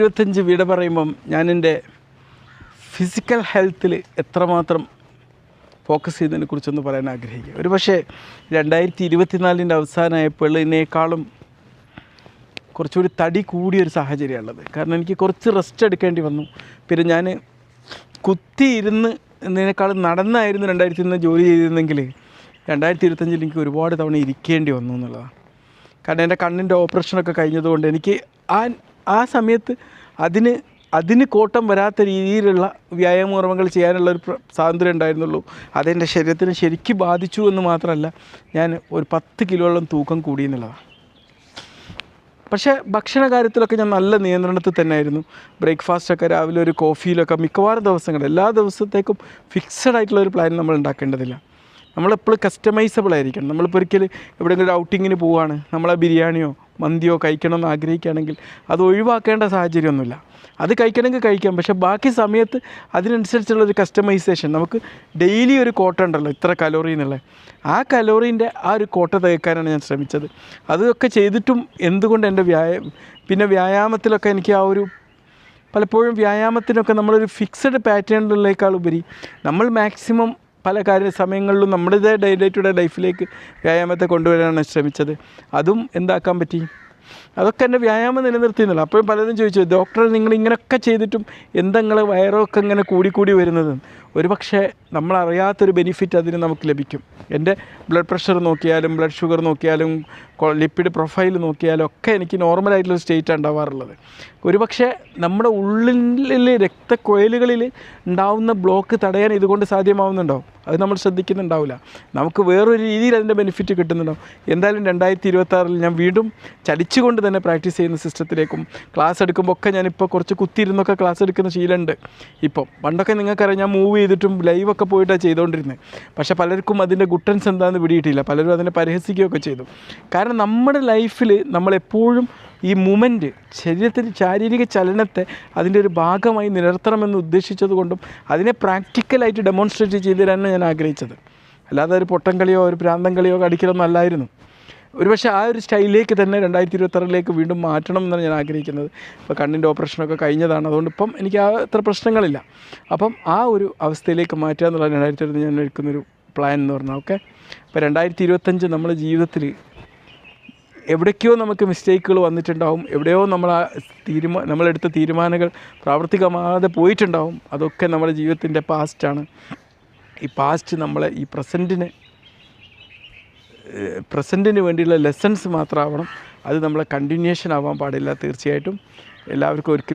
25 വിട പറയുമ്പം ഞാൻ എൻ്റെ ഫിസിക്കൽ ഹെൽത്തിൽ എത്രമാത്രം ഫോക്കസ് ചെയ്യുന്നതിനെ കുറിച്ചൊന്ന് പറയാൻ ആഗ്രഹിക്കുക. ഒരു പക്ഷേ 2024 അവസാനമായപ്പോൾ ഇതിനേക്കാളും കുറച്ചുകൂടി തടി കൂടിയൊരു സാഹചര്യമുള്ളത്. കാരണം എനിക്ക് കുറച്ച് റെസ്റ്റ് എടുക്കേണ്ടി വന്നു. പിന്നെ ഞാൻ കുത്തിയിരുന്ന് എന്നതിനേക്കാളും നടന്നായിരുന്നു 2021 ജോലി ചെയ്തിരുന്നെങ്കിൽ 2025 എനിക്ക് ഒരുപാട് തവണ ഇരിക്കേണ്ടി വന്നു എന്നുള്ളതാണ്. കാരണം എൻ്റെ കണ്ണിൻ്റെ ഓപ്പറേഷനൊക്കെ കഴിഞ്ഞതുകൊണ്ട് എനിക്ക് ആ സമയത്ത് അതിന് കോട്ടം വരാത്ത രീതിയിലുള്ള വ്യായാമകർമ്മങ്ങൾ ചെയ്യാനുള്ളൊരു സ്വാതന്ത്ര്യം ഉണ്ടായിരുന്നുള്ളൂ. അതെൻ്റെ ശരീരത്തിന് ശരിക്കും ബാധിച്ചു എന്ന് മാത്രമല്ല, ഞാൻ ഒരു 10 കിലോളം തൂക്കം കൂടി എന്നുള്ളതാണ്. പക്ഷേ ഭക്ഷണ കാര്യത്തിലൊക്കെ ഞാൻ നല്ല നിയന്ത്രണത്തിൽ തന്നെ ആയിരുന്നു. ബ്രേക്ക്ഫാസ്റ്റൊക്കെ രാവിലെ ഒരു കോഫിയിലൊക്കെ മിക്കവാറും ദിവസങ്ങൾ എല്ലാ ദിവസത്തേക്കും ഫിക്സഡ് ആയിട്ടുള്ളൊരു പ്ലാൻ നമ്മൾ ഉണ്ടാക്കേണ്ടതില്ല. നമ്മളെപ്പോഴും കസ്റ്റമൈസബിൾ ആയിരിക്കണം. നമ്മളിപ്പോൾ ഒരിക്കലും എവിടെയെങ്കിലും ഒരു ഔട്ടിങ്ങിന് പോവുകയാണ്, നമ്മളെ ബിരിയാണിയോ മന്തിയോ കഴിക്കണമെന്ന് ആഗ്രഹിക്കുകയാണെങ്കിൽ അത് ഒഴിവാക്കേണ്ട സാഹചര്യമൊന്നുമില്ല. അത് കഴിക്കണമെങ്കിൽ കഴിക്കാം, പക്ഷേ ബാക്കി സമയത്ത് അതിനനുസരിച്ചുള്ളൊരു കസ്റ്റമൈസേഷൻ. നമുക്ക് ഡെയിലി ഒരു കോട്ട ഉണ്ടല്ലോ ഇത്ര കലോറി എന്നുള്ളത്, ആ കലോറീൻ്റെ ആ ഒരു കോട്ട തയ്ക്കാനാണ് ഞാൻ ശ്രമിച്ചത്. അതൊക്കെ ചെയ്തിട്ടും എന്തുകൊണ്ട് എൻ്റെ പിന്നെ വ്യായാമത്തിലൊക്കെ എനിക്ക് ആ ഒരു പലപ്പോഴും വ്യായാമത്തിനൊക്കെ നമ്മളൊരു ഫിക്സഡ് പാറ്റേണിലേക്കാളുപരി നമ്മൾ മാക്സിമം പല സമയങ്ങളിലും നമ്മുടേതായ ഡേ ടു ഡേ ലൈഫിലേക്ക് വ്യായാമത്തെ കൊണ്ടുവരാനാണ് ശ്രമിച്ചത്. അതും എന്താക്കാൻ പറ്റി, അതൊക്കെ എൻ്റെ വ്യായാമം നിലനിർത്തിയെന്നില്ല. അപ്പോഴും പലരും ചോദിച്ചു, ഡോക്ടർ നിങ്ങൾ ഇങ്ങനെയൊക്കെ ചെയ്തിട്ടും എന്താ നിങ്ങൾ വയറൊക്കെ ഇങ്ങനെ കൂടി വരുന്നത്? ഒരു പക്ഷേ നമ്മളറിയാത്തൊരു ബെനിഫിറ്റ് അതിന് നമുക്ക് ലഭിക്കും. എൻ്റെ ബ്ലഡ് പ്രഷർ നോക്കിയാലും ബ്ലഡ് ഷുഗർ നോക്കിയാലും ലിപ്പിഡ് പ്രൊഫൈൽ നോക്കിയാലും ഒക്കെ എനിക്ക് നോർമലായിട്ടുള്ള സ്റ്റേറ്റാണ് ഉണ്ടാവാറുള്ളത്. ഒരു പക്ഷേ നമ്മുടെ ഉള്ളിൽ രക്തക്കുഴലുകളിൽ ഉണ്ടാവുന്ന ബ്ലോക്ക് തടയാൻ ഇതുകൊണ്ട് സാധ്യമാവുന്നുണ്ടാവും. അത് നമ്മൾ ശ്രദ്ധിക്കുന്നുണ്ടാവില്ല. നമുക്ക് വേറൊരു രീതിയിൽ അതിൻ്റെ ബെനിഫിറ്റ് കിട്ടുന്നുണ്ടാവും. എന്തായാലും 2026 ഞാൻ വീണ്ടും ചലിച്ചുകൊണ്ട് തന്നെ പ്രാക്ടീസ് ചെയ്യുന്ന സിസ്റ്റത്തിലേക്കും ക്ലാസ് എടുക്കുമ്പോൾ ഒക്കെ ഞാനിപ്പോൾ കുറച്ച് കുത്തിയിരുന്നൊക്കെ ക്ലാസ് എടുക്കുന്ന ശീലമുണ്ട്. ഇപ്പം പണ്ടൊക്കെ നിങ്ങൾക്കറിയാം, ഞാൻ മൂവ് ചെയ്തിട്ടും ലൈവൊക്കെ പോയിട്ടാണ് ചെയ്തുകൊണ്ടിരുന്നത്. പക്ഷേ പലർക്കും അതിൻ്റെ ഗുട്ടൻസ് എന്താണെന്ന് പിടിയിട്ടില്ല. പലരും അതിനെ പരിഹസിക്കുകയൊക്കെ ചെയ്തു. കാരണം നമ്മുടെ ലൈഫിൽ നമ്മളെപ്പോഴും ഈ മൂമെൻറ്റ്, ശരീരത്തിൻ്റെ ശാരീരിക ചലനത്തെ അതിൻ്റെ ഒരു ഭാഗമായി നിലനിർത്തണമെന്ന് ഉദ്ദേശിച്ചത് കൊണ്ടും അതിനെ പ്രാക്ടിക്കലായിട്ട് ഡെമോൺസ്ട്രേറ്റ് ചെയ്തു തരാനാണ് ഞാൻ ആഗ്രഹിച്ചത്. അല്ലാതെ ഒരു പൊട്ടം കളിയോ ഒരു പ്രാന്തം കളിയോ കളിക്കലൊന്നും അല്ലായിരുന്നു. ഒരുപക്ഷെ ആ ഒരു സ്റ്റൈലിലേക്ക് തന്നെ 2026 വീണ്ടും മാറ്റണം എന്നാണ് ഞാൻ ആഗ്രഹിക്കുന്നത്. ഇപ്പോൾ കണ്ണിൻ്റെ ഓപ്പറേഷനൊക്കെ കഴിഞ്ഞതാണ്, അതുകൊണ്ട് ഇപ്പം എനിക്ക് അത്ര പ്രശ്നങ്ങളില്ല. അപ്പം ആ ഒരു അവസ്ഥയിലേക്ക് മാറ്റുക എന്നുള്ള 2026 ഞാൻ എടുക്കുന്നൊരു പ്ലാൻ എന്ന് പറഞ്ഞാൽ ഓക്കെ. ഇപ്പോൾ 2025 നമ്മുടെ ജീവിതത്തിൽ എവിടേക്കോ നമുക്ക് മിസ്റ്റേക്കുകൾ വന്നിട്ടുണ്ടാവും, എവിടെയോ നമ്മളെടുത്ത തീരുമാനങ്ങൾ പ്രാവർത്തികമാകാതെ പോയിട്ടുണ്ടാവും. അതൊക്കെ നമ്മുടെ ജീവിതത്തിൻ്റെ പാസ്റ്റാണ്. ഈ പാസ്റ്റ് നമ്മളെ ഈ പ്രസൻറ്റിന് വേണ്ടിയുള്ള ലെസൺസ് മാത്രമാവണം. അത് നമ്മളെ കണ്ടിന്യൂഷൻ ആവാൻ പാടില്ല. തീർച്ചയായിട്ടും എല്ലാവർക്കും ഒരിക്കലും